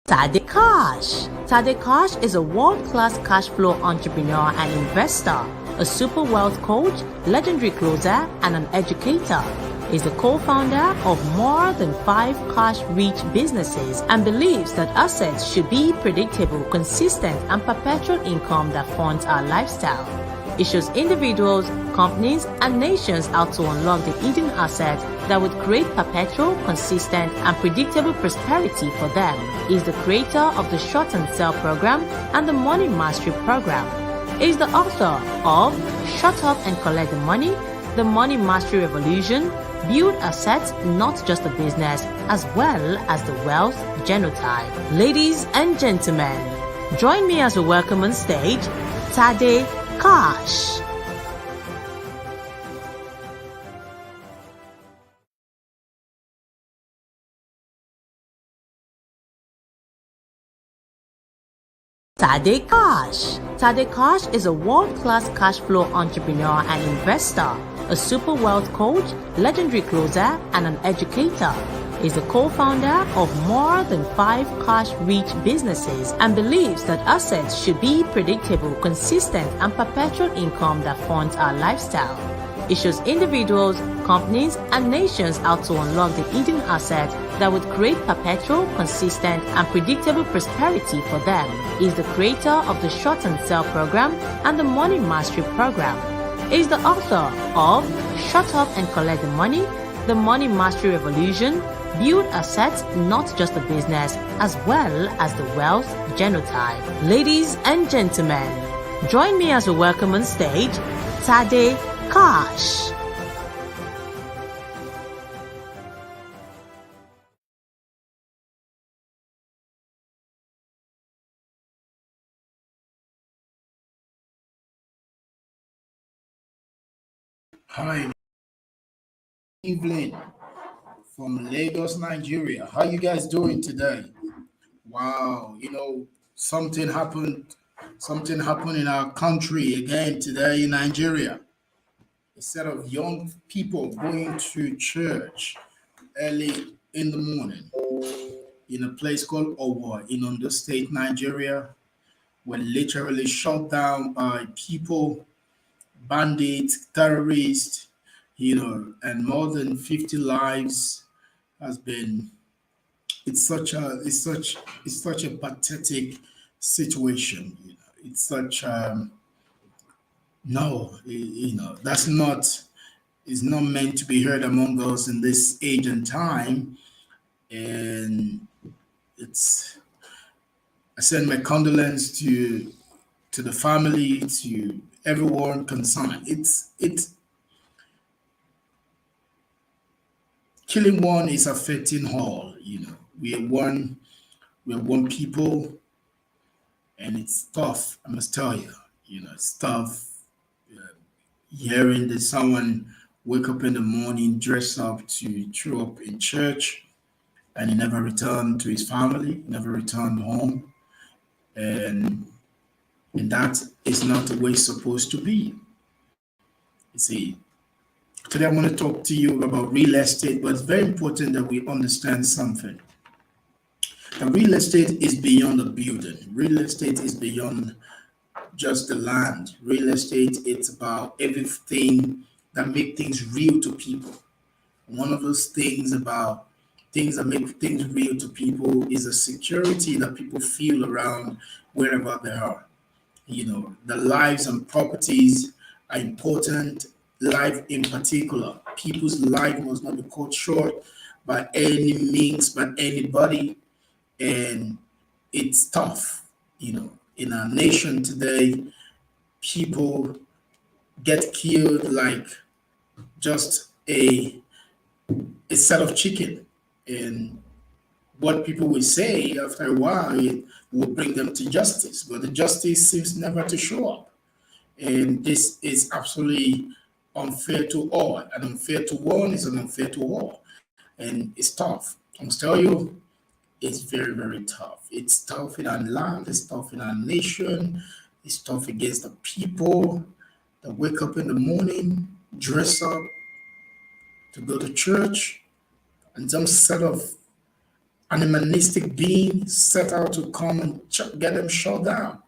Tade Cash. Tade Cash is a world-class cash flow entrepreneur and investor, a super wealth coach, legendary closer, and an educator. He's the co-founder of more than 5 cash-rich businesses and believes that assets should be predictable, consistent, and perpetual income that funds our lifestyle. It shows individuals, companies, and nations how to unlock the hidden assets that would create perpetual, consistent, and predictable prosperity for them. He is the creator of the Short and Sell program and the Money Mastery program. He is the author of Shut Up and Collect the Money, the Money Mastery Revolution, Build Assets, Not Just a Business, as well as the Wealth Genotype. Ladies and gentlemen, join me as we welcome on stage Tade Cash. Tade Cash. Tade Cash is a world-class cash flow entrepreneur and investor, a super wealth coach, legendary closer, and an educator. He's the co-founder of more than 5 cash-rich businesses and believes that assets should be predictable, consistent, and perpetual income that funds our lifestyle. It shows individuals, companies, and nations how to unlock the hidden assets that would create perpetual, consistent, and predictable prosperity for them. He is the creator of the Short and Sell program and the Money Mastery program. He is the author of Shut Up and Collect the Money, the Money Mastery Revolution, Build Assets, Not Just a Business, as well as the Wealth Genotype. Ladies and gentlemen, join me as we welcome on stage Tade Cash. Hi, Evelyn from Lagos, Nigeria. How you guys doing today? Wow, something happened. Something happened in our country again today in Nigeria. A set of young people going to church early in the morning in a place called Owo in Ondo State, Nigeria, were literally shot down by people, bandits, terrorists, and more than 50 lives has been. It's such a pathetic situation. It's such no, that's not is not meant to be heard among us in this age and time. And it's I send my condolence to the family, to everyone concerned. It's killing one is affecting all. We are one people, and it's tough. I must tell you, it's tough. Hearing that someone wake up in the morning, dress up to show up in church, and he never returned to his family, never returned home, and that is not the way it's supposed to be. You see, today I want to talk to you about real estate, but it's very important that we understand something. That real estate is beyond the building. Real estate is beyond just the land. Real estate, it's about everything that make things real to people. One of those things about things that make things real to people is the security that people feel around wherever they are. The lives and properties are important. Life in particular, people's life must not be cut short by any means, by anybody. And it's tough. In our nation today, people get killed like just a set of chicken. And what people will say after a while, it will bring them to justice. But the justice seems never to show up. And this is absolutely unfair to all. And unfair to one is an unfair to all. And it's tough. I must tell you, it's very, very tough. It's tough in our land, it's tough in our nation, it's tough against the people that wake up in the morning, dress up to go to church, and some set of animalistic being set out to come and get them shut down.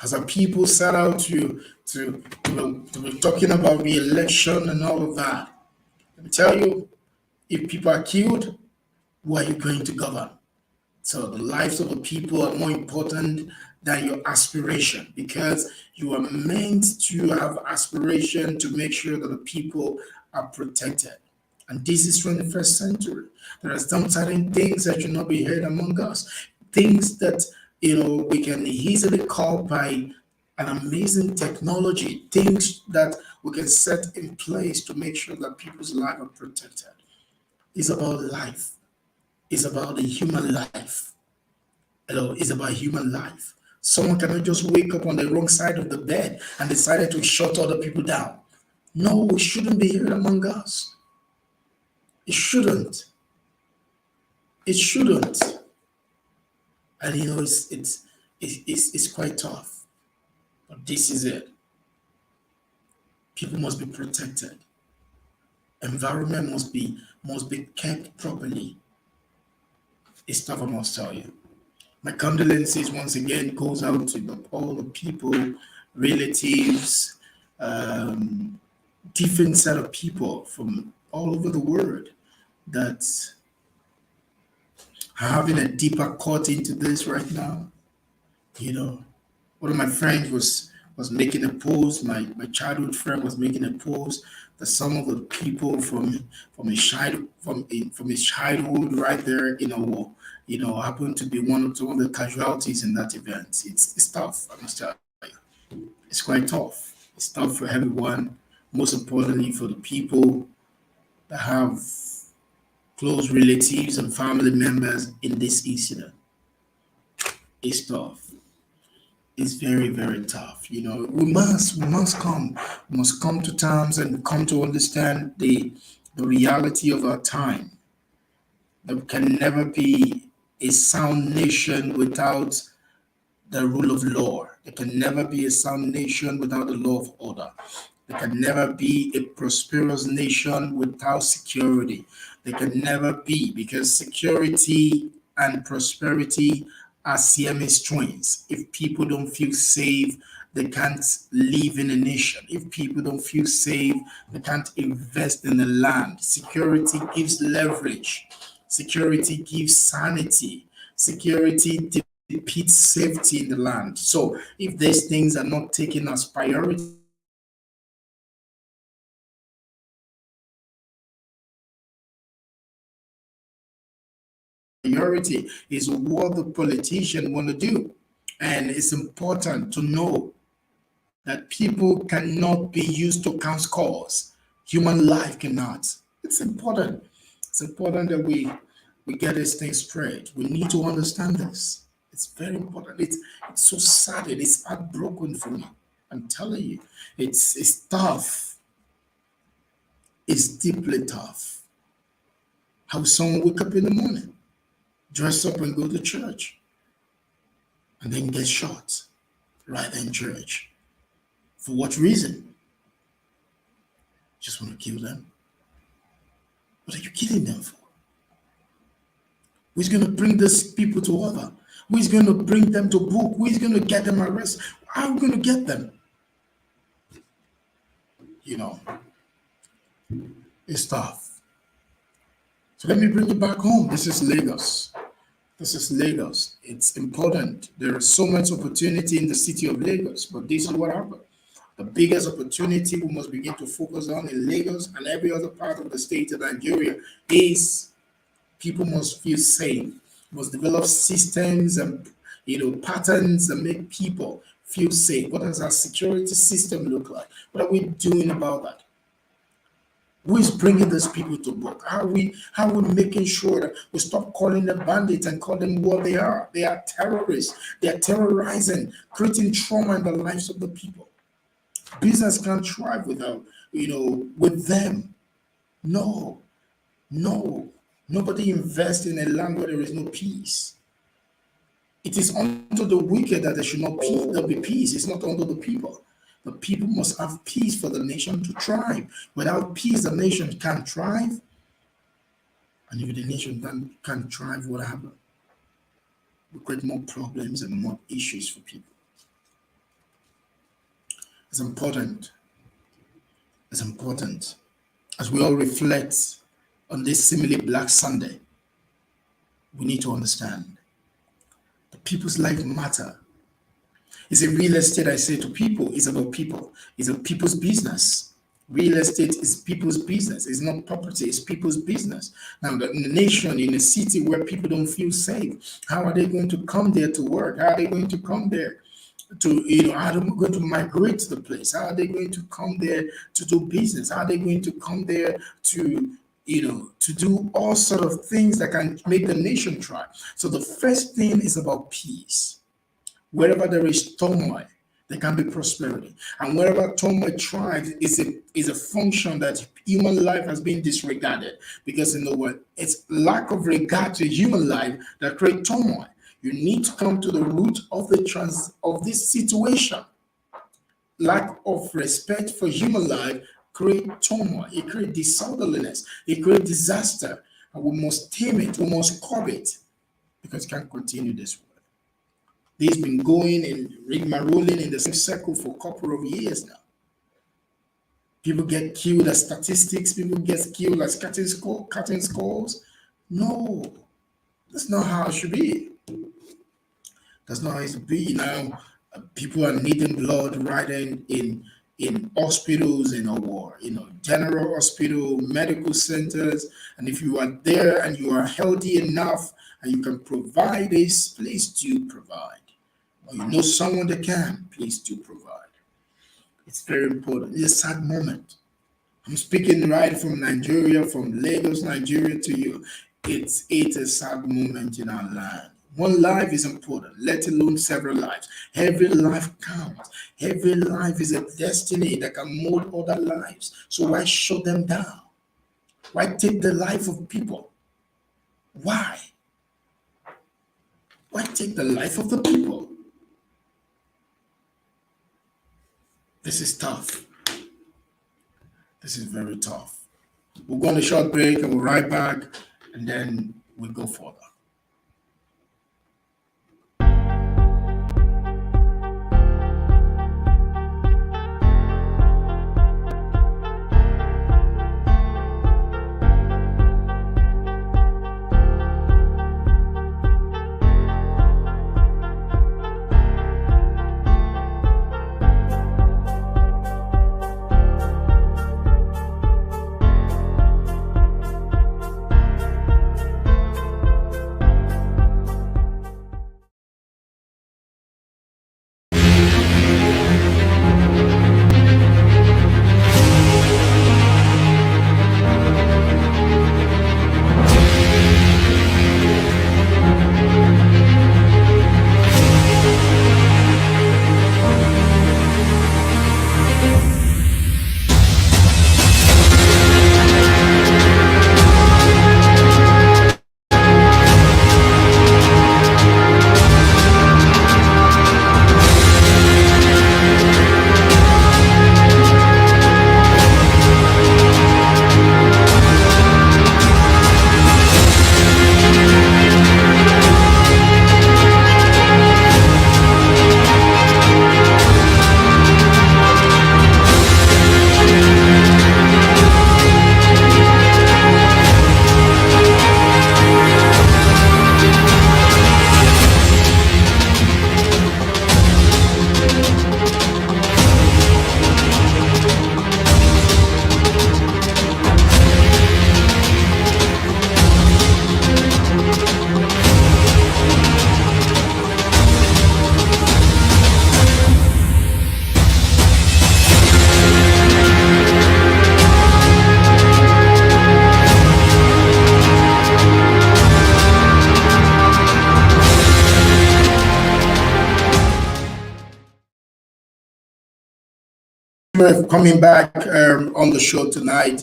As a people set out to be talking about re-election and all of that. Let me tell you, if people are killed, who are you going to govern? So the lives of the people are more important than your aspiration, because you are meant to have aspiration to make sure that the people are protected. And this is 21st century. There are some certain things that should not be heard among us. Things that we can easily call by an amazing technology, things that we can set in place to make sure that people's lives are protected. It's about life. It's about the human life. It's about human life. Someone cannot just wake up on the wrong side of the bed and decided to shut other people down. No, it shouldn't be here among us. It shouldn't. It shouldn't. And it's quite tough. But this is it. People must be protected. Environment must be kept properly. It's tough, I must tell you. My condolences once again goes out to all the people, relatives, different set of people from all over the world that are having a deeper cut into this right now. One of my friends was making a post. My childhood friend was making a post that some of the people from his childhood right there, happened to be one of some of the casualties in that event. It's tough, I must tell you. It's quite tough. It's tough for everyone, most importantly for the people that have close relatives and family members in this incident. It's tough. It's very, very tough. We must come to terms and come to understand the reality of our time. There can never be a sound nation without the rule of law. There can never be a sound nation without the law of order. There can never be a prosperous nation without security. There can never be, because security and prosperity are Siamese twins. If people don't feel safe, they can't live in a nation. If people don't feel safe, they can't invest in the land. Security gives leverage. Security gives sanity. Security depicts safety in the land. So if these things are not taken as priority, priority is what the politician want to do. And it's important to know that people cannot be used to count scores. Human life cannot. It's important. It's important that we get this thing straight. We need to understand this. It's very important. It's so sad. It's heartbroken for me. I'm telling you, it's tough. It's deeply tough. How someone wake up in the morning, dress up and go to church, and then get shot right in church. For what reason? Just want to kill them. What are you killing them for? Who's going to bring these people to order? Who's going to bring them to book? Who's going to get them arrested? How are we going to get them? It's tough. So let me bring you back home. This is Lagos. This is Lagos. It's important. There is so much opportunity in the city of Lagos, but this is what happened. The biggest opportunity we must begin to focus on in Lagos and every other part of the state of Nigeria is people must feel safe, must develop systems and patterns that make people feel safe. What does our security system look like? What are we doing about that? Who is bringing these people to book? How are we making sure that we stop calling them bandits and call them what they are? They are terrorists. They are terrorizing, creating trauma in the lives of the people. Business can't thrive without, with them. No. Nobody invests in a land where there is no peace. It is unto the wicked that there should not be peace. It's not unto the people. The people must have peace for the nation to thrive. Without peace, the nation can't thrive. And if the nation can't thrive, what happens? We create more problems and more issues for people. It's important. It's important as we all reflect on this seemingly Black Sunday. We need to understand that people's life matter. It's a real estate, I say to people, it's about people. It's a people's business. Real estate is people's business. It's not property, it's people's business. Now, in a nation, in a city where people don't feel safe, how are they going to come there to work? How are they going to come there to, how are they going to migrate to the place? How are they going to come there to do business? How are they going to come there to, to do all sort of things that can make the nation thrive? So the first thing is about peace. Wherever there is turmoil, there can be prosperity. And wherever turmoil thrives is a function that human life has been disregarded. Because in the world, it's lack of regard to human life that creates turmoil. You need to come to the root of this situation. Lack of respect for human life creates turmoil. It creates disorderliness. It creates disaster. And we must tame it. We must curb it because it can't continue this way. This has been going and rigmaroling in the same circle for a couple of years now. People get killed as statistics. People get killed as cutting scores. No, that's not how it should be. That's not how it should be. Now, people are needing blood right in hospitals, general hospital, medical centers. And if you are there and you are healthy enough and you can provide this, please do provide. Or you know someone that can, please do provide. It's very important. It's a sad moment. I'm speaking right from Nigeria, from Lagos, Nigeria to you. It's a sad moment in our land. One life is important, let alone several lives. Every life counts. Every life is a destiny that can mold other lives. So why shut them down? Why take the life of people? Why? Why take the life of the people? This is tough. This is very tough. We'll go on a short break and we'll right back and then we'll go further. Coming back on the show tonight.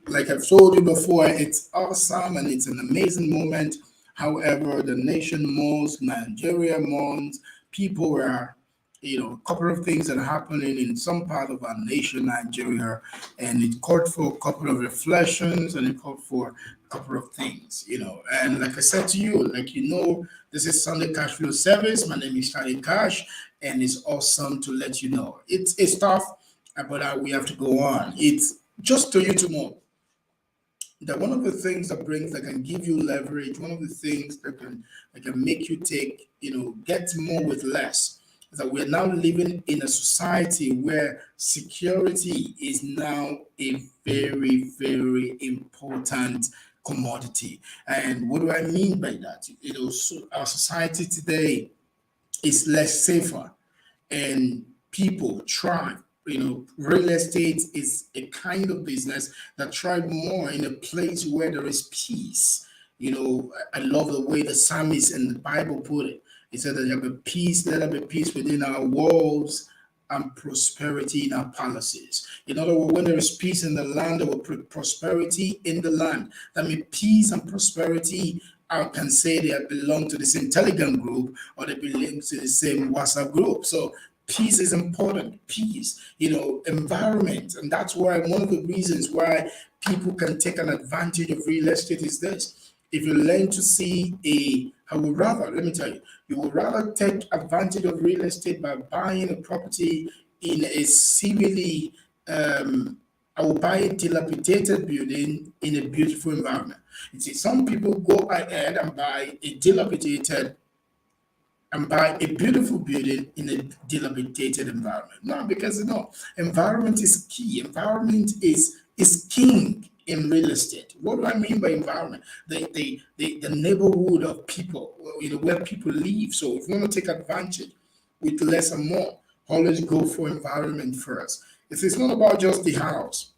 Like I've told you before, it's awesome and it's an amazing moment. However, the nation mourns, Nigeria mourns, people are a couple of things that are happening in some part of our nation, Nigeria, and it called for a couple of reflections and it called for a couple of things. And like I said to you, this is Sunday Cash Flow Service. My name is Shadi Cash, and it's awesome to let you know. It's tough, but we have to go on. It's just to you to know that one of the things that can give you leverage, one of the things that can make you get more with less, is that we're now living in a society where security is now a very, very important commodity. And what do I mean by that? Our society today is less safer and people thrive. Real estate is a kind of business that thrive more in a place where there is peace. I love the way the psalmist in the Bible put it. He said that there be peace, let there be peace within our walls and prosperity in our palaces. In other words, when there is peace in the land, there will be prosperity in the land. That means peace and prosperity, I can say they belong to the same Telegram group or they belong to the same WhatsApp group. So peace is important. Peace, environment. And that's why one of the reasons why people can take an advantage of real estate is this. If you learn to see let me tell you, you would rather take advantage of real estate by buying a property in a seemingly, I will buy a dilapidated building in a beautiful environment. You see, some people go ahead and buy a beautiful building in a dilapidated environment. No, because environment is key. Environment is king in real estate. What do I mean by environment? The neighborhood of people, where people live. So if you want to take advantage with less and more, always go for environment first. It's not about just the house.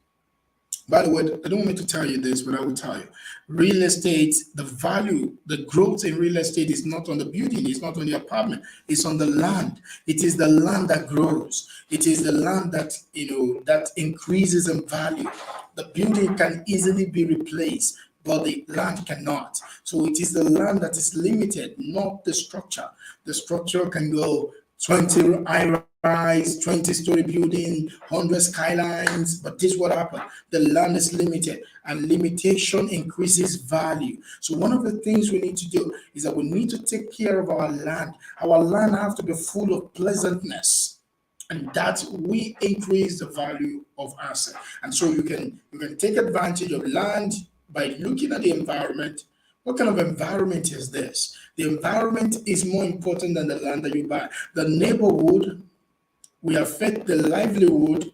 By the way, I don't want me to tell you this, but I will tell you. Real estate, the value, the growth in real estate is not on the building, it's not on the apartment, it's on the land. It is the land that grows. It is the land that increases in value. The building can easily be replaced, but the land cannot. So it is the land that is limited, not the structure. The structure can go 20 high-rise, 20-story building, 100 skylines, but this is what happened. The land is limited, and limitation increases value. So one of the things we need to do is that we need to take care of our land. Our land has to be full of pleasantness, and that we increase the value of asset. And so you can take advantage of land by looking at the environment. What kind of environment is this? The environment is more important than the land that you buy. The neighborhood will affect the livelihood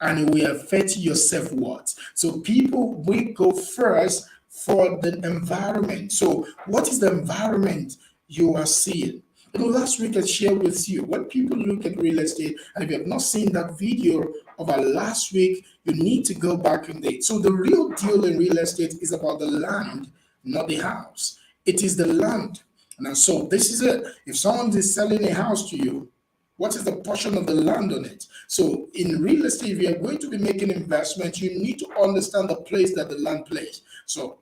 and it will affect your self-worth. So people will go first for the environment. So what is the environment you are seeing? Last week I shared with you when people look at real estate, and if you have not seen that video of our last week, you need to go back in there. So the real deal in real estate is about the land, not the house. It is the land. And so this is it. If someone is selling a house to you, what is the portion of the land on it? So in real estate, if you are going to be making investments, you need to understand the place that the land plays. So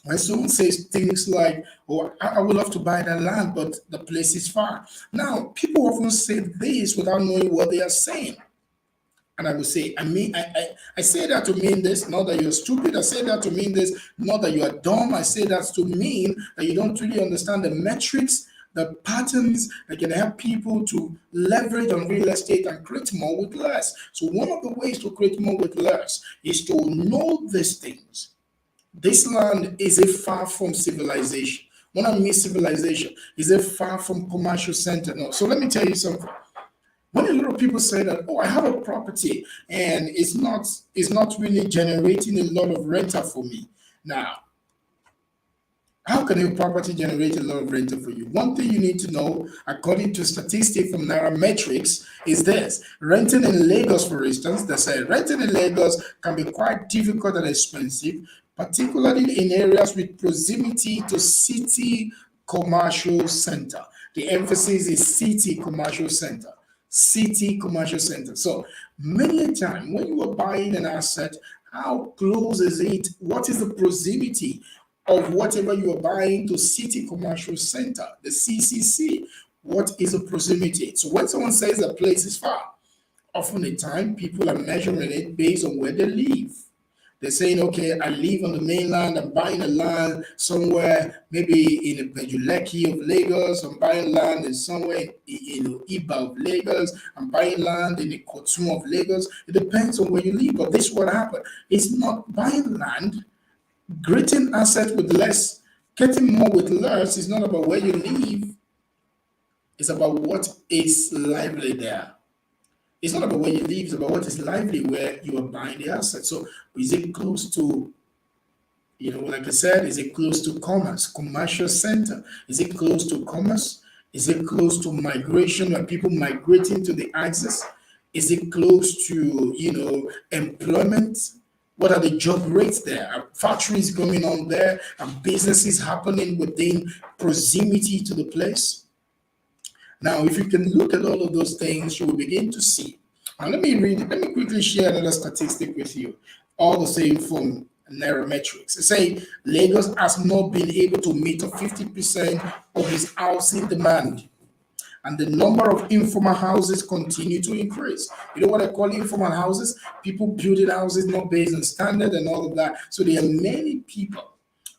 when someone says things like, "Oh, I would love to buy that land, but the place is far." Now, people often say this without knowing what they are saying. And I will say, I say that to mean this, not that you're stupid. I say that to mean this, not that you are dumb. I say that to mean that you don't really understand the metrics, the patterns that can help people to leverage on real estate and create more with less. So one of the ways to create more with less is to know these things. This land is a far from civilization. When I mean civilization, is a far from commercial center. No. So let me tell you something. When a lot of people say that, "Oh, I have a property and it's not really generating a lot of rental for me." Now, how can your property generate a lot of rental for you? One thing you need to know, according to statistics from Nairametrics, is this. Renting in Lagos, for instance, they say renting in Lagos can be quite difficult and expensive, particularly in areas with proximity to city commercial center. The emphasis is city commercial center. City commercial center. So many times when you are buying an asset, how close is it? What is the proximity of whatever you are buying to city commercial center, the CCC? What is a proximity? So when someone says a place is far, often the time people are measuring it based on where they live. They're saying, okay, I live on the mainland, I'm buying a land somewhere, maybe in the Pejuleki of Lagos, I'm buying land in somewhere in Iba of Lagos, I'm buying land in the Kotun of Lagos. It depends on where you live, but this is what happened. It's not buying land, creating assets with less, getting more with less is not about where you live, it's about what is lively there. It's not about where you live, it's about what is lively where you are buying the asset. So is it close to, like I said, is it close to commerce, commercial center? Is it close to commerce? Is it close to migration when people migrating to the axis? Is it close to, employment? What are the job rates there? Are factories going on there? Are businesses happening within proximity to the place? Now, if you can look at all of those things, you will begin to see. Now, let me quickly share another statistic with you, all the same from Nairametrics. They say Lagos has not been able to meet up 50% of its housing demand, and the number of informal houses continue to increase. You know what I call informal houses? People building houses not based on standard and all of that. So there are many people.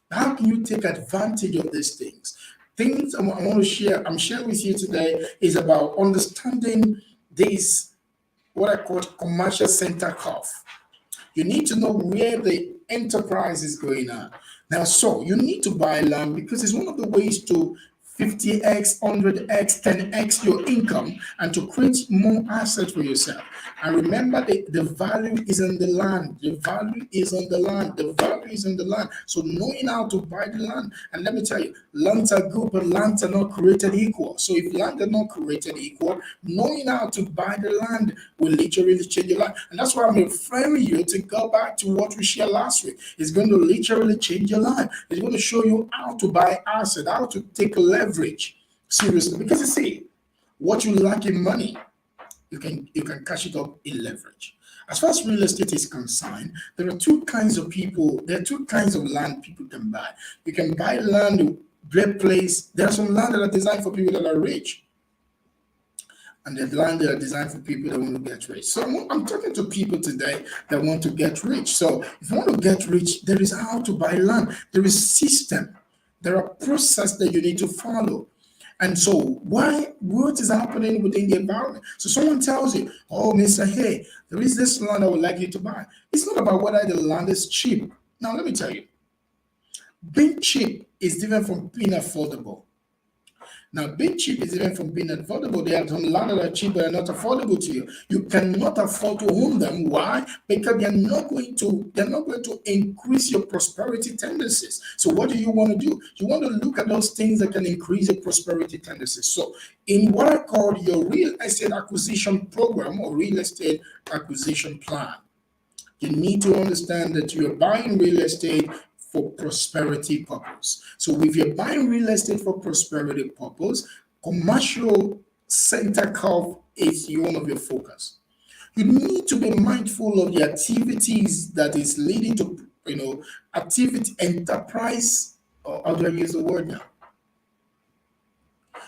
How can you take advantage of these things? Things I want to share, I'm sharing with you today is about understanding this, what I call commercial center curve. You need to know where the enterprise is going on. Now, so you need to buy land because it's one of the ways to 50x, 100x, 10x your income and to create more assets for yourself. And remember, the value is in the land. The value is on the land. The value is in the land. So knowing how to buy the land. And let me tell you, lands are good, but lands are not created equal. So if land are not created equal, knowing how to buy the land will literally change your life. And that's why I'm referring you to go back to what we shared last week. It's going to literally change your life. It's going to show you how to buy assets, how to take leverage seriously. Because you see, what you lack in money, you can cash it up in leverage. As far as real estate is concerned, there are two kinds of people, there are two kinds of land people can buy. You can buy land, great place. There are some land that are designed for people that are rich, and the land that are designed for people that want to get rich. So I'm talking to people today that want to get rich. So if you want to get rich, there is how to buy land. There is system. There are process that you need to follow. And so what is happening within the environment? So someone tells you, oh, Mr. Hey, there is this land I would like you to buy. It's not about whether the land is cheap. Now, let me tell you, being cheap is different from being affordable. Now, being cheap is different from being affordable. There are some land that are cheap but are not affordable to you. You cannot afford to own them. Why? Because they're not going to increase your prosperity tendencies. So what do you want to do? You want to look at those things that can increase your prosperity tendencies. So in what I call your real estate acquisition program or real estate acquisition plan, you need to understand that you're buying real estate for prosperity purpose. So if you're buying real estate for prosperity purpose, commercial center curve is one of your focus. You need to be mindful of the activities that is leading to, activity enterprise, or how do I use the word now?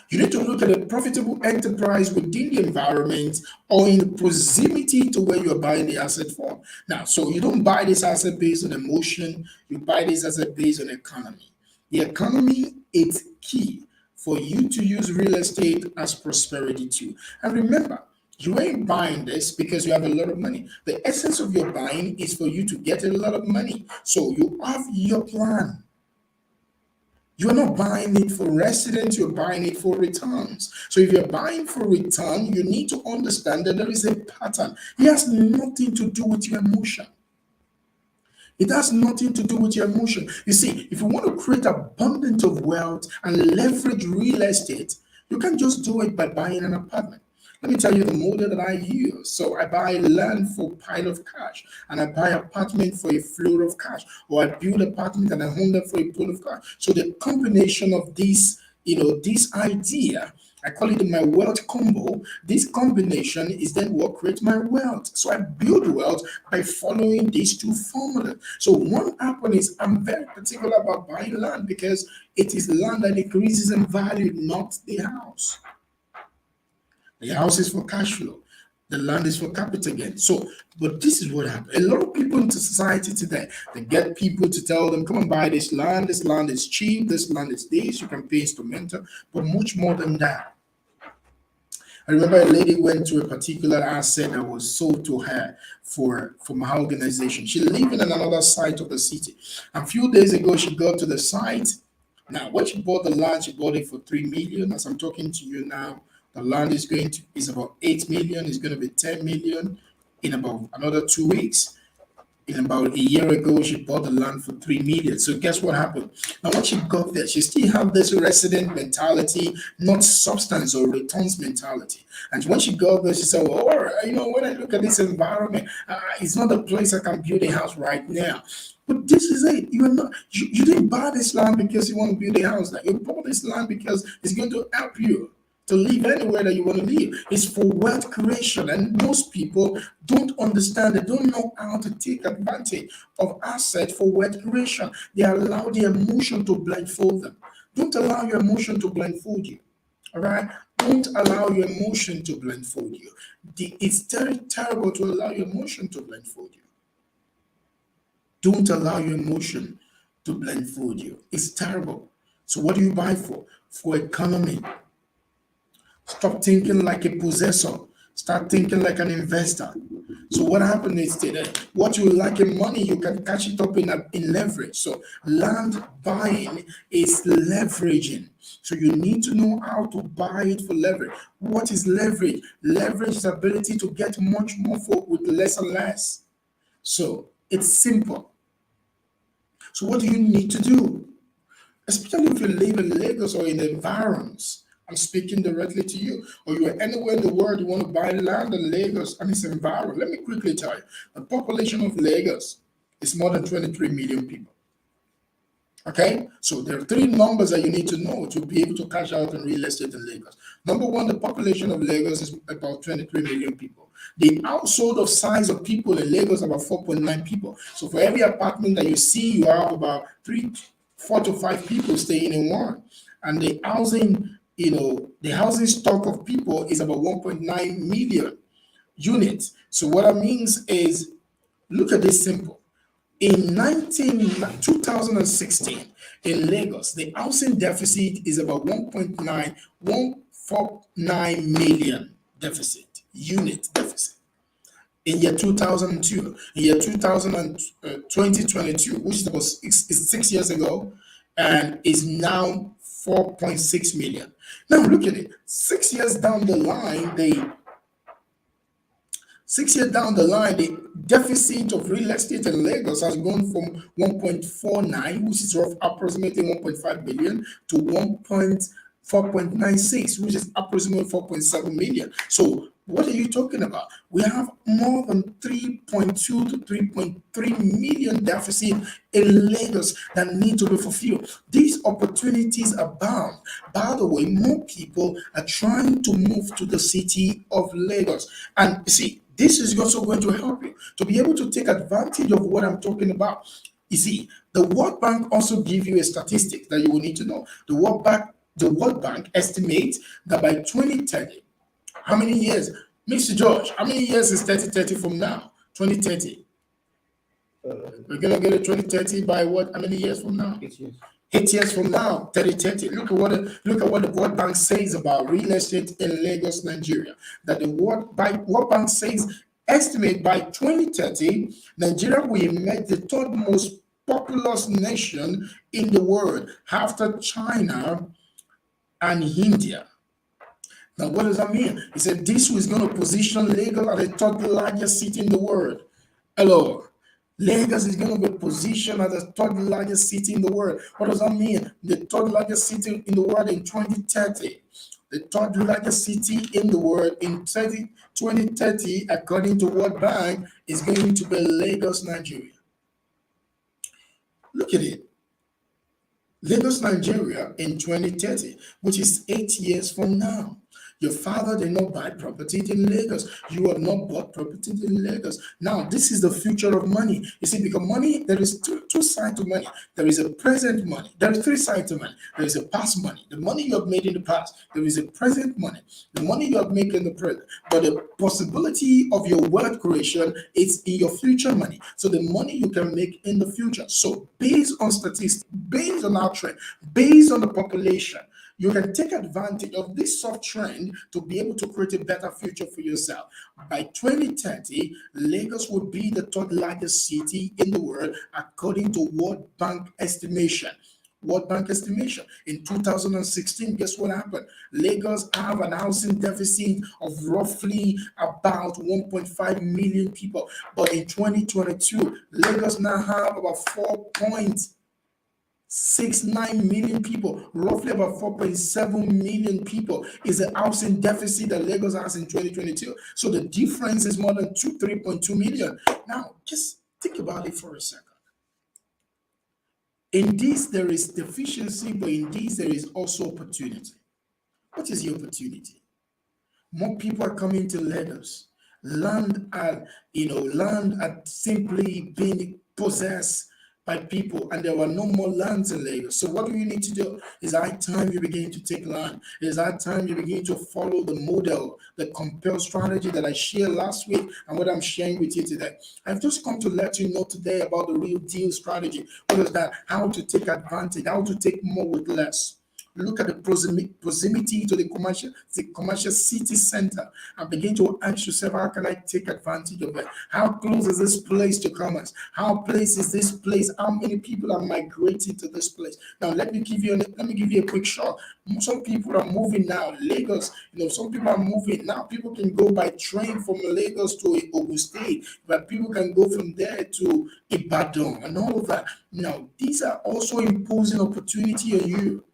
You need to look at a profitable enterprise within the environment or in proximity to where you're buying the asset from. Now, so you don't buy this asset based on emotion, you buy this asset based on economy. The economy is key for you to use real estate as prosperity too. And remember, you ain't buying this because you have a lot of money. The essence of your buying is for you to get a lot of money. So you have your plan. You're not buying it for residence, you're buying it for returns. So if you're buying for return, you need to understand that there is a pattern. It has nothing to do with your emotion. It has nothing to do with your emotion. You see, if you want to create abundance of wealth and leverage real estate, you can't just do it by buying an apartment. Let me tell you the model that I use. So I buy land for a pile of cash, and I buy apartment for a floor of cash, or I build apartment and I own them for a pool of cash. So the combination of this idea, I call it my wealth combo. This combination is then what creates my wealth. So I build wealth by following these two formulas. So one happen is I'm very particular about buying land because it is land that increases in value, not the house. The house is for cash flow. The land is for capital gain. So, but this is what happened. A lot of people in society today, they get people to tell them, come and buy this land. This land is cheap. This land is this. You can pay instrumental. But much more than that. I remember a lady went to a particular asset that was sold to her for my organization. She lived in another side of the city. A few days ago, she got to the site. Now, when she bought the land, she bought it for 3 million. As I'm talking to you now, the land is about 8 million. It's going to be 10 million in about another 2 weeks. In about a year ago, she bought the land for 3 million. So guess what happened? Now, when she got there, she still had this resident mentality, not substance or returns mentality. And when she got there, she said, "Well, all right, when I look at this environment, it's not a place I can build a house right now." But this is it. You didn't buy this land because you want to build a house. Like, you bought this land because it's going to help you to live anywhere that you want to live. It's for wealth creation. And most people don't understand, they don't know how to take advantage of assets for wealth creation. They allow the emotion to blindfold them. Don't allow your emotion to blindfold you. All right? Don't allow your emotion to blindfold you. It's terrible to allow your emotion to blindfold you. Don't allow your emotion to blindfold you. It's terrible. So what do you buy for? For economy. Stop thinking like a possessor. Start thinking like an investor. So what happened is today, what you like in money, you can catch it up in leverage. So land buying is leveraging. So you need to know how to buy it for leverage. What is leverage? Leverage is the ability to get much more for with less and less. So it's simple. So what do you need to do? Especially if you live in Lagos or in the environs. I'm speaking directly to you, or you are anywhere in the world you want to buy land in Lagos and its environment. Let me quickly tell you, the population of Lagos is more than 23 million people. Okay, so there are three numbers that you need to know to be able to cash out in real estate in Lagos. Number one, the population of Lagos is about 23 million people. The household of size of people in Lagos is about 4.9 people. So for every apartment that you see, you have about 4 to 5 people staying in one. And the housing stock of people is about 1.9 million units. So what that means is, look at this simple. In 2016, in Lagos, the housing deficit is about 1.9 million deficit, unit deficit. In year 2002, in year 2022, which is about 6 years ago, and is now 4.6 million. Now look at it. 6 years down the line, the deficit of real estate in Lagos has gone from 1.49, which is approximately 1.5 billion, to 4.96, which is approximately 4.7 million. So what are you talking about? We have more than 3.2 to 3.3 million deficit in Lagos that need to be fulfilled. These opportunities abound. By the way, more people are trying to move to the city of Lagos. And see, this is also going to help you to be able to take advantage of what I'm talking about. You see, the World Bank also gives you a statistic that you will need to know. The World Bank estimates that by 2030, how many years? Mr. George, how many years is 2030 from now? 2030. We're going to get a 2030 by what? How many years from now? 8 years. 8 years from now, 2030. Look at what the World Bank says about real estate in Lagos, Nigeria. That the World Bank says estimate by 2030, Nigeria will emerge the third most populous nation in the world after China and India. Now, what does that mean? He said this was going to position Lagos as the third largest city in the world. Hello. Lagos is going to be positioned as the third largest city in the world. What does that mean? The third largest city in the world in 2030. The third largest city in the world in 2030, according to World Bank, is going to be Lagos, Nigeria. Look at it. Lagos, Nigeria in 2030, which is 8 years from now. Your father did not buy property in Lagos. You have not bought property in Lagos. Now, this is the future of money. You see, because money, there is two sides to money. There is a present money. There is three sides to money. There is a past money, the money you have made in the past. There is a present money, the money you have made in the present. But the possibility of your wealth creation is in your future money. So the money you can make in the future. So based on statistics, based on our trend, based on the population, you can take advantage of this soft trend to be able to create a better future for yourself. By 2030, Lagos will be the third largest city in the world according to World Bank estimation. World Bank estimation. In 2016, guess what happened? Lagos have an housing deficit of roughly about 1.5 million people. But in 2022, Lagos now have about 4.69 million people, roughly about 4.7 million people is the housing deficit that Lagos has in 2022. So the difference is more than 3.2 million. Now, just think about it for a second. In this, there is deficiency, but in this, there is also opportunity. What is the opportunity? More people are coming to Lagos. Land are simply being possessed by people, and there were no more lands in Lagos. So what do you need to do? It's high time you begin to take land. It's high time you begin to follow the model, the compel strategy that I shared last week and what I'm sharing with you today. I've just come to let you know today about the real deal strategy. What is that? How to take advantage, how to take more with less. Look at the proximity to the commercial city center, and begin to ask yourself, how can I take advantage of it? How close is this place to commerce? How place is this place? How many people are migrating to this place? Now, let me give you a quick shot. Some people are moving now. Lagos, some people are moving now. People can go by train from Lagos to Ogun State, but people can go from there to Ibadan and all of that. Now, these are also imposing opportunity on you.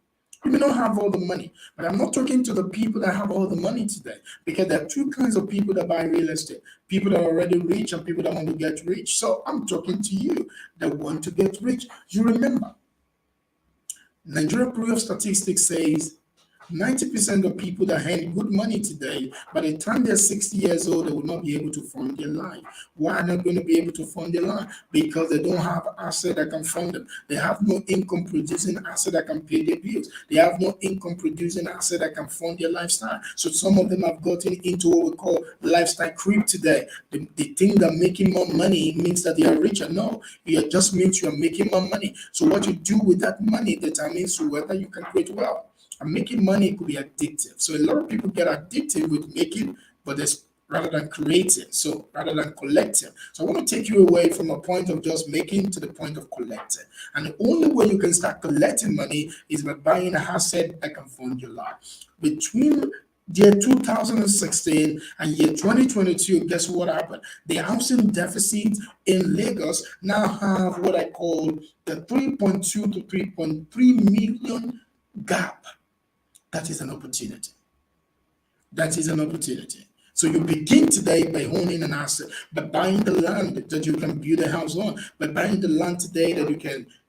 You may not have all the money, but I'm not talking to the people that have all the money today, because there are two kinds of people that buy real estate: people that are already rich and people that want to get rich. So I'm talking to you that want to get rich. You remember, Nigeria Bureau of Statistics says 90% of people that earn good money today, by the time they're 60 years old, they will not be able to fund their life. Why are they not going to be able to fund their life? Because they don't have asset that can fund them. They have no income producing asset that can pay their bills. They have no income producing asset that can fund their lifestyle. So some of them have gotten into what we call lifestyle creep today. They think that making more money means that they are richer. No, it just means you are making more money. So what you do with that money determines whether you can create wealth. And making money could be addictive. So a lot of people get addicted with making, but it's rather than creating, so rather than collecting. So I want to take you away from a point of just making to the point of collecting. And the only way you can start collecting money is by buying an asset that can fund your life. Between year 2016 and year 2022, guess what happened? The housing deficit in Lagos now have what I call the 3.2 to 3.3 million gap. That is an opportunity. That is an opportunity. So you begin today by owning an asset, by buying the land that you can build a house on, by buying the land today that you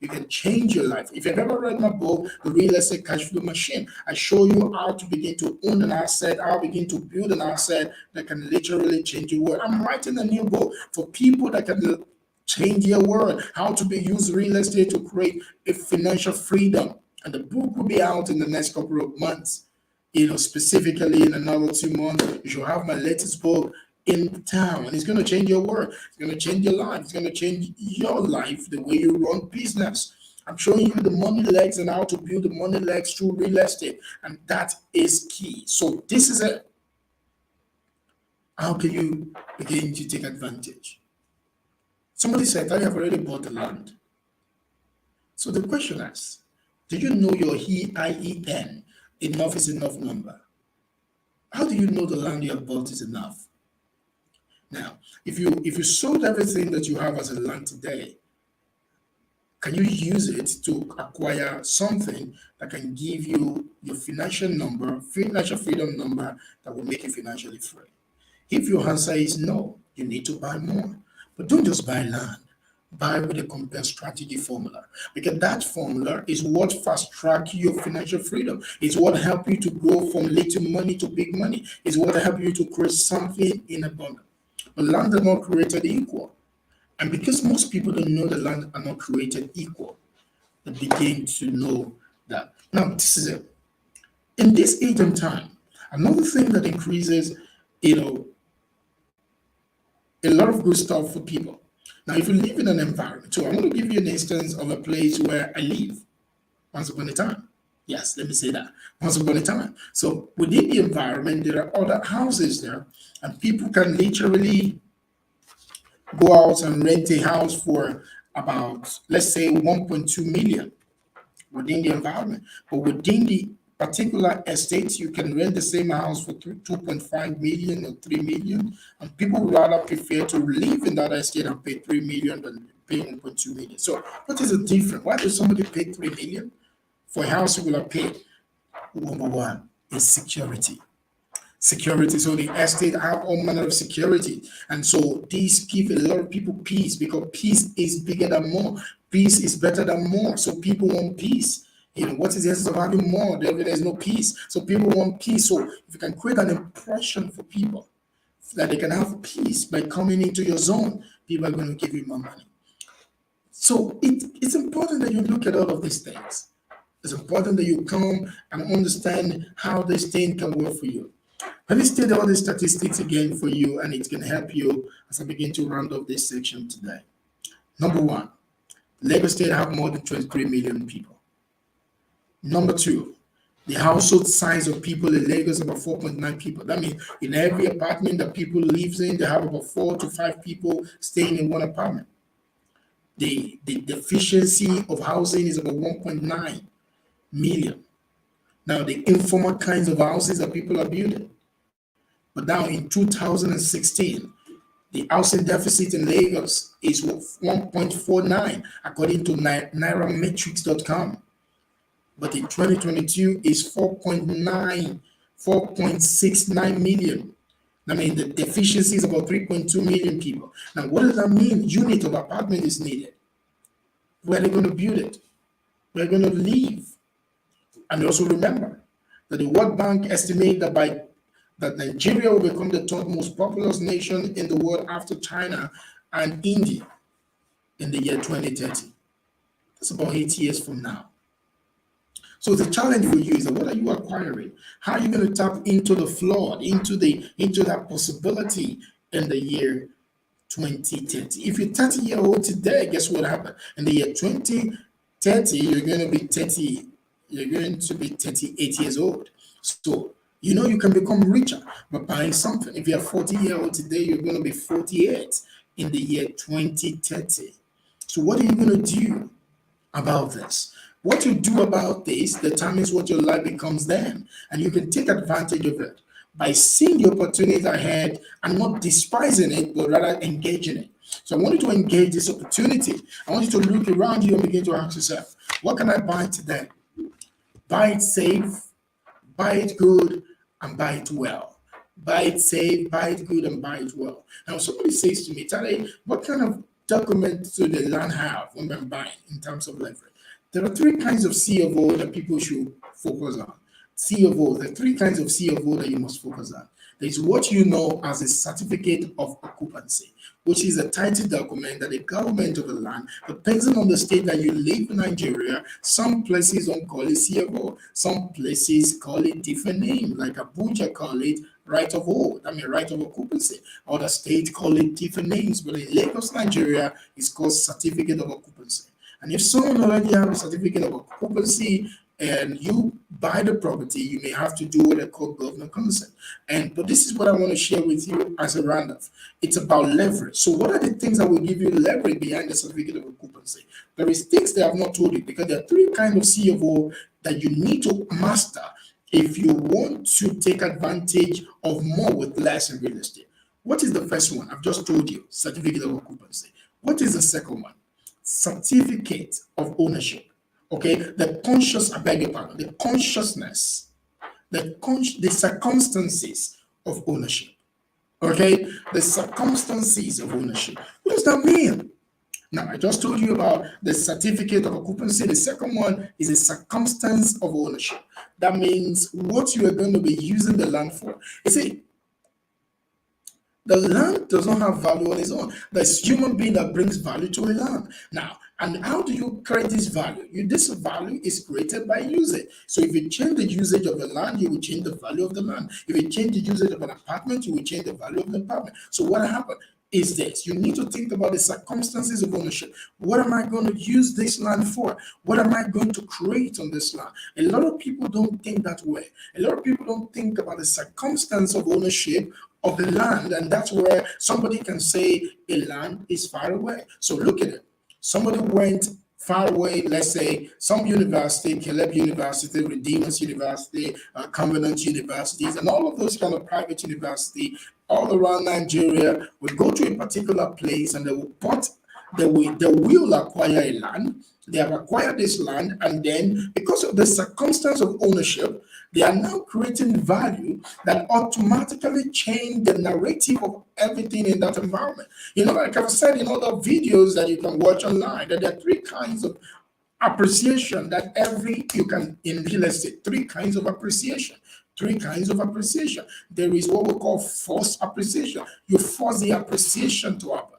can change your life. If you've ever read my book, The Real Estate Cashflow Machine, I show you how to begin to own an asset, how to begin to build an asset that can literally change your world. I'm writing a new book for people that can change your world, how to use real estate to create a financial freedom. And the book will be out in the next couple of months. Specifically in another 2 months, you should have my latest book in town. And it's going to change your world. It's going to change your life. It's going to change your life, the way you run business. I'm showing you the money legs and how to build the money legs through real estate. And that is key. So this is it. How can you begin to take advantage? Somebody said, I have already bought the land. So the question is, do you know your EIEN? Enough is enough number. How do you know the land you have bought is enough? Now, if you sold everything that you have as a land today, can you use it to acquire something that can give you your financial freedom number that will make you financially free? If your answer is no, you need to buy more. But don't just buy land. Buy with a compare strategy formula, because that formula is what fast track your financial freedom. It's what help you to grow from little money to big money. It's what help you to create something in abundance. But land are not created equal, and because most people don't know the land are not created equal, they begin to know that. Now, this is it. In this age and time, another thing that increases, you know, a lot of good stuff for people. Now, if you live in an environment, so I'm going to give you an instance of a place where I live once upon a time. Yes, let me say that. Once upon a time. So within the environment, there are other houses there, and people can literally go out and rent a house for about, let's say, 1.2 million within the environment. But within the particular estate, you can rent the same house for 2.5 million or 3 million. And people would rather prefer to live in that estate and pay 3 million than pay 1.2 million. So, what is the difference? Why does somebody pay 3 million for a house you will have paid? Number one is security. Security. So the estate have all manner of security. And so these give a lot of people peace, because peace is bigger than more. Peace is better than more. So people want peace. What is the essence of having more? There's no peace. So people want peace. So if you can create an impression for people that they can have peace by coming into your zone, people are going to give you more money. So it's important that you look at all of these things. It's important that you come and understand how this thing can work for you. Let me state all the statistics again for you, and it can help you as I begin to round up this section today. Number one, Lagos State have more than 23 million people. Number two, the household size of people in Lagos is about 4.9 people. That means in every apartment that people lives in, they have about 4 to 5 people staying in one apartment. The deficiency of housing is about 1.9 million. Now, the informal kinds of houses that people are building. But now in 2016, the housing deficit in Lagos is 1.49, according to nairametrics.com. But in 2022 is 4.69 million. I mean, the deficiency is about 3.2 million people. Now, what does that mean? Unit of apartment is needed. Where are they going to build it? Where are they going to live? And also remember that the World Bank estimates that Nigeria will become the third most populous nation in the world after China and India in the year 2030. That's about 8 years from now. So the challenge for you is that what are you acquiring? How are you going to tap into the flood, into that possibility in the year 2030? If you're 30-year-old today, guess what happened? In the year 2030, you're going to be 38 years old. So you can become richer by buying something. If you're 40-year-old today, you're going to be 48 in the year 2030. So what are you going to do about this? What you do about this determines what your life becomes then. And you can take advantage of it by seeing the opportunities ahead and not despising it, but rather engaging it. So I want you to engage this opportunity. I want you to look around you and begin to ask yourself, what can I buy today? Buy it safe, buy it good, and buy it well. Buy it safe, buy it good, and buy it well. Now, somebody says to me, Tade, what kind of documents do the land have when I'm buying in terms of leverage? There are three kinds of C of O that people should focus on. C of O, there are three kinds of C of O that you must focus on. There is what you know as a certificate of occupancy, which is a title document that the government of the land, depending on the state that you live in Nigeria, some places don't call it C of O, some places call it different name, like Abuja call it right of O, right of occupancy. Other states call it different names, but in Lagos, Nigeria, it's called certificate of occupancy. And if someone already have a certificate of occupancy and you buy the property, you may have to do what they call governor consent. But this is what I want to share with you as a roundup. It's about leverage. So what are the things that will give you leverage behind the certificate of occupancy? There is things that I have not told you, because there are three kinds of C of O that you need to master if you want to take advantage of more with less in real estate. What is the first one? I've just told you, certificate of occupancy. What is the second one? Certificate of ownership. Okay, I beg your pardon, the consciousness, the circumstances of ownership. Okay, the circumstances of ownership. What does that mean? Now, I just told you about the certificate of occupancy. The second one is a circumstance of ownership. That means what you are going to be using the land for. You see, the land does not have value on its own. There's human being that brings value to the land. Now, and how do you create this value? This value is created by usage. So if you change the usage of the land, you will change the value of the land. If you change the usage of an apartment, you will change the value of the apartment. So what happened is this: you need to think about the circumstances of ownership. What am I going to use this land for? What am I going to create on this land? A lot of people don't think that way. A lot of people don't think about the circumstance of ownership of the land, and that's where somebody can say a land is far away. So look at it. Somebody went far away, let's say some university, Caleb University, Redeemers University, Covenant Universities, and all of those kind of private university all around Nigeria will go to a particular place and they will acquire a land. They have acquired this land, and then because of the circumstance of ownership, they are now creating value that automatically change the narrative of everything in that environment. Like I've said in other videos that you can watch online, that there are three kinds of appreciation that you can in real estate. Three kinds of appreciation. Three kinds of appreciation. There is what we call forced appreciation. You force the appreciation to happen.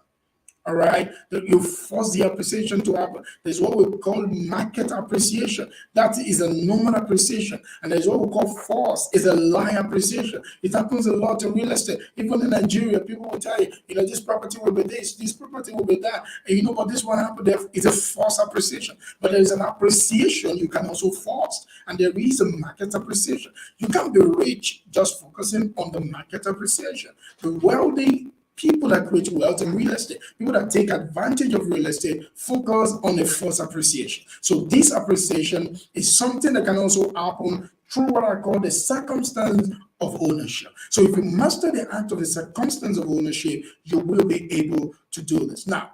All right, that you force the appreciation to happen. There's what we call market appreciation. That is a normal appreciation. And there's what we call force, is a line appreciation. It happens a lot in real estate. Even in Nigeria, people will tell you, this property will be this property will be that. And but this one happened there is a force appreciation. But there is an appreciation you can also force. And there is a market appreciation. You can't be rich just focusing on the market appreciation. The wealthy people that create wealth in real estate, people that take advantage of real estate, focus on a false appreciation. So this appreciation is something that can also happen through what I call the circumstance of ownership. So if you master the act of the circumstance of ownership, you will be able to do this. Now,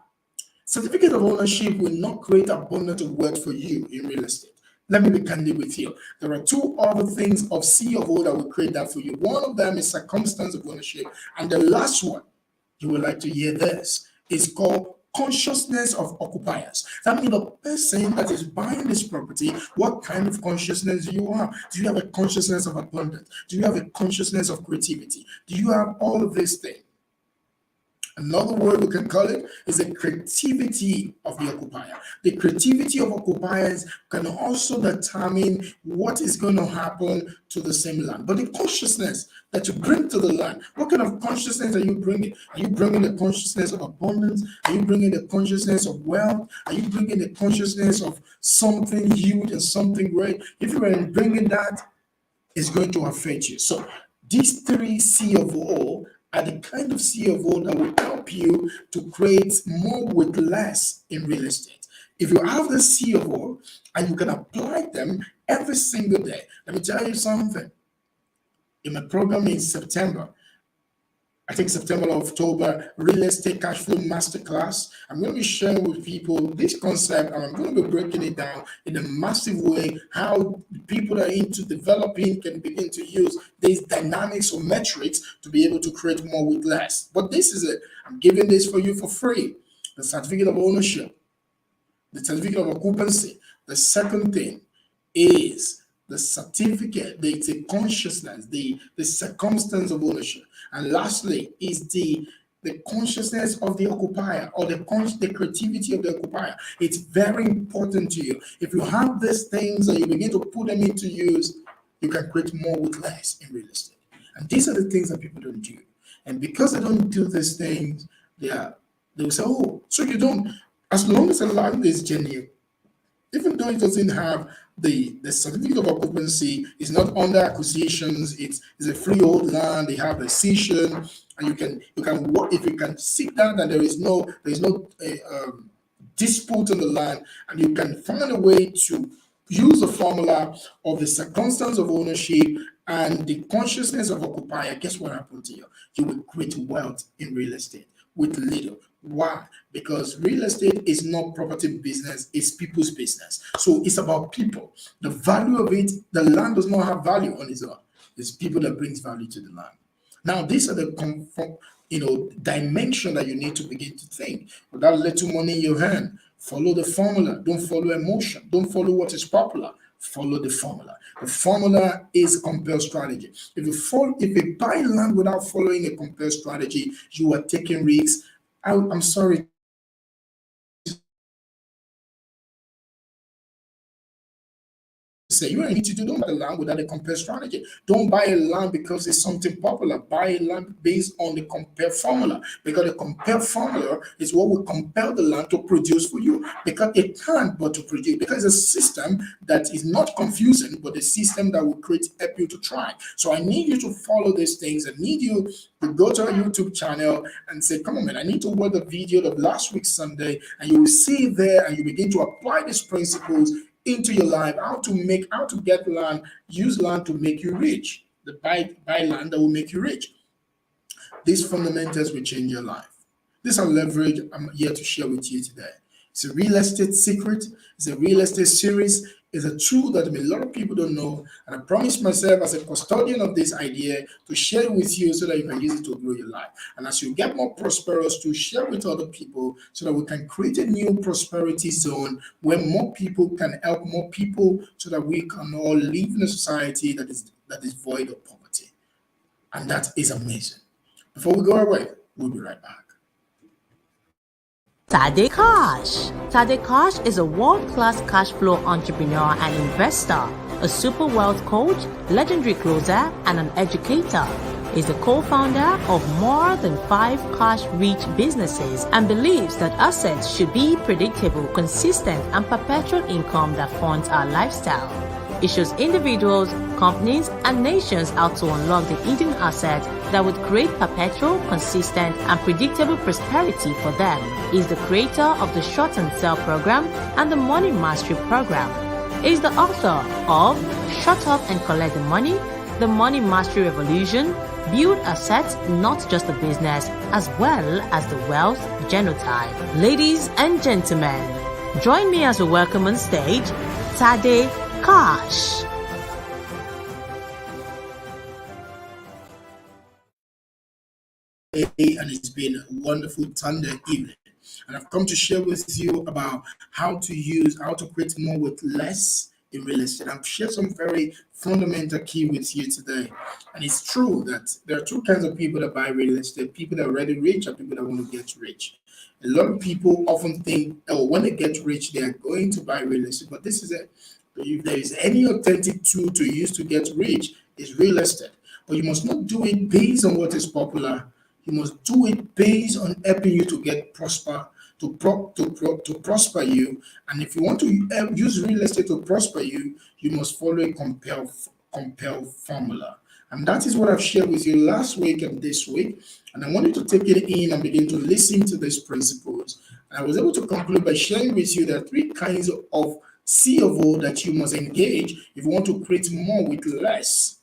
certificate of ownership will not create abundance of wealth for you in real estate. Let me be candid with you. There are two other things of C of O that will create that for you. One of them is circumstance of ownership, and the last one, you would like to hear this, is called consciousness of occupiers. That means the person that is buying this property, what kind of consciousness do you have? Do you have a consciousness of abundance? Do you have a consciousness of creativity? Do you have all of these things? Another word we can call it is the creativity of the occupier. The creativity of occupiers can also determine what is going to happen to the same land. But the consciousness that you bring to the land, what kind of consciousness are you bringing? Are you bringing the consciousness of abundance? Are you bringing the consciousness of wealth? Are you bringing the consciousness of something huge and something great? If you are bringing that, it's going to affect you. So these three C of O are the kind of C of O that will help you to create more with less in real estate. If you have the C of O and you can apply them every single day, let me tell you something. In my program in September, I think September or October, Real Estate Cashflow Masterclass, I'm going to be sharing with people this concept, and I'm going to be breaking it down in a massive way, how people that are into developing can begin to use these dynamics or metrics to be able to create more with less. But this is it. I'm giving this for you for free. The certificate of ownership, the certificate of occupancy. The second thing is the certificate, the consciousness, the circumstance of ownership. And lastly is the consciousness of the occupier, or the creativity of the occupier. It's very important to you. If you have these things and you begin to put them into use, you can create more with less in real estate. And these are the things that people don't do. And because they don't do these things, they will say, oh, so you don't, as long as the land is genuine, even though it doesn't have the certificate of occupancy, is not under acquisitions, it's a freehold land, they have a cession, and you can work if you can sit down and there is no dispute on the land, and you can find a way to use the formula of the circumstance of ownership and the consciousness of occupier. Guess what happened to you? You will create wealth in real estate with little. Why? Because real estate is not property business, it's people's business. So it's about people. The value of it, the land does not have value on its own. It's people that brings value to the land. Now, these are the dimension that you need to begin to think. With that little money in your hand, follow the formula. Don't follow emotion. Don't follow what is popular. Follow the formula. The formula is compel strategy. If you buy land without following a compel strategy, you are taking risks. I'm sorry say you need to do. Don't buy a land without a compare strategy. Don't buy a land because it's something popular. Buy a land based on the compare formula, because the compare formula is what will compel the land to produce for you, because it can't but to produce, because it's a system that is not confusing, but a system that will create help you to try. So I need you to follow these things. I need you to go to our YouTube channel and say, come on, man, I need to watch the video of last week Sunday, and you will see there and you begin to apply these principles into your life, how to get land, use land to make you rich. The buy land that will make you rich. These fundamentals will change your life. This is leverage I'm here to share with you today. It's a real estate secret. It's a real estate series. It's a tool that a lot of people don't know. And I promise myself as a custodian of this idea to share it with you so that you can use it to grow your life. And as you get more prosperous, to share with other people so that we can create a new prosperity zone where more people can help more people so that we can all live in a society that is void of poverty. And that is amazing. Before we go away, we'll be right back. Sade Cash. Sade Cash is a world-class cash flow entrepreneur and investor, a super wealth coach, legendary closer, and an educator. Is the co-founder of more than 5 cash-rich businesses and believes that assets should be predictable, consistent, and perpetual income that funds our lifestyle. It shows individuals, companies, and nations how to unlock the hidden assets that would create perpetual, consistent, and predictable prosperity for them. He is the creator of the Short and Sell program and the Money Mastery program. He is the author of Shut Up and Collect the Money, the Money Mastery Revolution, Build Assets, Not Just a Business, as well as the Wealth Genotype. Ladies and gentlemen, join me as we welcome on stage Sade Cash. And it's been a wonderful Sunday evening. And I've come to share with you about how to create more with less in real estate. I've shared some very fundamental key with you today. And it's true that there are two kinds of people that buy real estate: people that are already rich and people that want to get rich. A lot of people often think, oh, when they get rich, they are going to buy real estate. But this is it. If there is any authentic tool to use to get rich, it's real estate. But you must not do it based on what is popular. You must do it based on helping you to get prosper, to prosper you. And if you want to use real estate to prosper you, you must follow a compel formula. And that is what I've shared with you last week and this week. And I want you to take it in and begin to listen to these principles. And I was able to conclude by sharing with you there are 3 kinds of CFO that you must engage if you want to create more with less.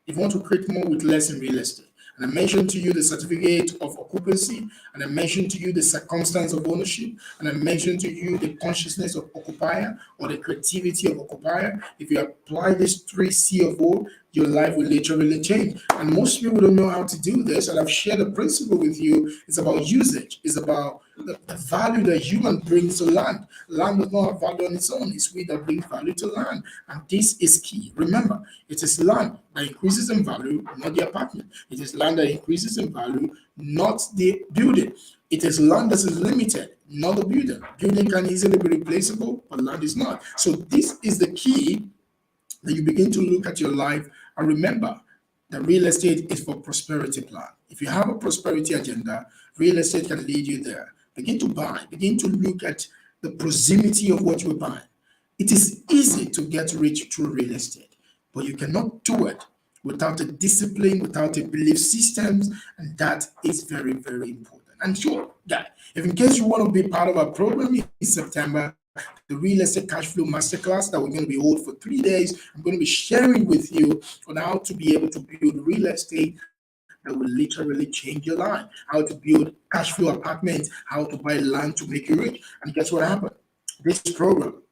If you want to create more with less in real estate. And I mentioned to you the certificate of occupancy, and I mentioned to you the circumstance of ownership, and I mentioned to you the consciousness of occupier or the creativity of occupier. If you apply these 3 CFO, your life will literally change. And most people don't know how to do this, and I've shared a principle with you. It's about usage. It's about the value that human brings to land. Land does not have value on its own. It's we that bring value to land. And this is key. Remember, it is land that increases in value, not the apartment. It is land that increases in value, not the building. It is land that is limited, not the building. Building can easily be replaceable, but land is not. So this is the key that you begin to look at your life and remember that real estate is for prosperity plan. If you have a prosperity agenda, real estate can lead you there. Begin to buy, begin to look at the proximity of what you're buying. It is easy to get rich through real estate, but you cannot do it without a discipline, without a belief systems, and that is very, very important. And sure, guy, if in case you want to be part of our program in September, the Real Estate Cash Flow Masterclass that we're going to be holding for 3 days, I'm going to be sharing with you on how to be able to build real estate that will literally change your life, how to build cash flow apartments, how to buy land to make you rich. And guess what happened? This program,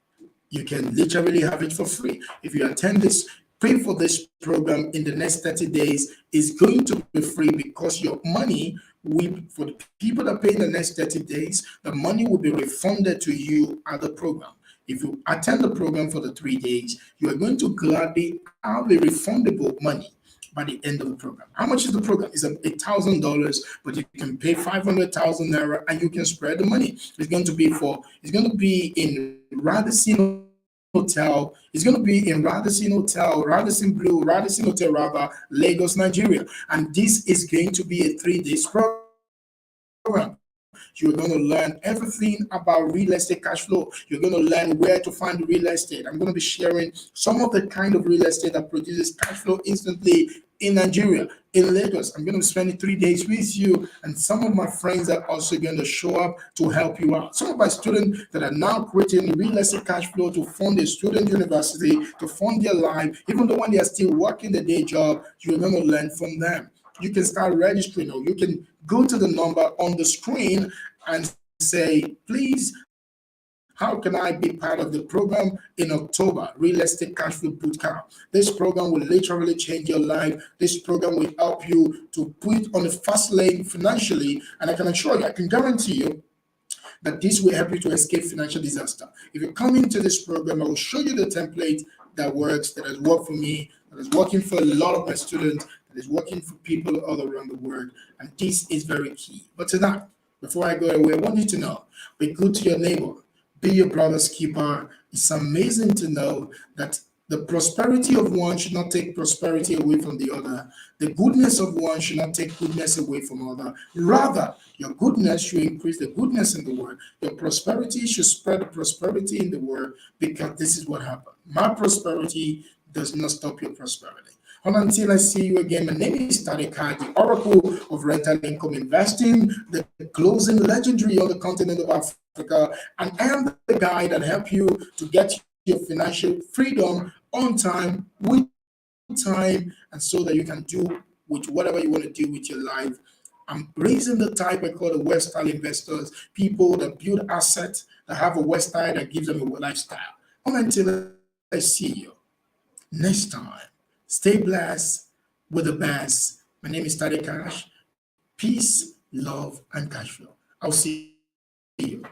you can literally have it for free. If you attend this pay for this program in the next 30 days is going to be free because your money will, for the people that pay in the next 30 days, the money will be refunded to you at the program. If you attend the program for the 3 days, you are going to gladly have a refundable money by the end of the program. How much is the program? It's $1,000, but you can pay 500,000 naira and you can spread the money. It's going to be in Radisson Hotel. It's going to be in Radisson Hotel, Radisson Blue, Radisson Hotel, rather, Lagos, Nigeria. And this is going to be a 3 day program. You're going to learn everything about real estate cash flow. You're going to learn where to find real estate. I'm going to be sharing some of the kind of real estate that produces cash flow instantly in Nigeria, in Lagos. I'm going to be spending 3 days with you, and some of my friends are also going to show up to help you out. Some of my students that are now creating real estate cash flow to fund their student university, to fund their life, even though when they are still working the day job, you're going to learn from them. You can start registering, or you can go to the number on the screen and say, please, how can I be part of the program in October? Real Estate Cash Flow Bootcamp. This program will literally change your life. This program will help you to put on the fast lane financially. And I can assure you, I can guarantee you that this will help you to escape financial disaster. If you come into this program, I will show you the template that works, that has worked for me, that is working for a lot of my students, that is working for people all around the world. And this is very key. But tonight, before I go away, I want you to know, be good to your neighbor, be your brother's keeper. It's amazing to know that the prosperity of one should not take prosperity away from the other. The goodness of one should not take goodness away from other. Rather, your goodness should increase the goodness in the world. Your prosperity should spread the prosperity in the world, because this is what happened. My prosperity does not stop your prosperity. And until I see you again, my name is Tadeka, the Oracle of Rental Income Investing, the closing legendary on the continent of Africa, and I am the guy that help you to get your financial freedom on time, with time, and so that you can do with whatever you want to do with your life. I'm raising the type I call the Western investors, people that build assets, that have a Western that gives them a lifestyle. And until I see you next time, stay blessed with the best. My name is Tade Cash. Peace, love, and cash flow. I'll see you.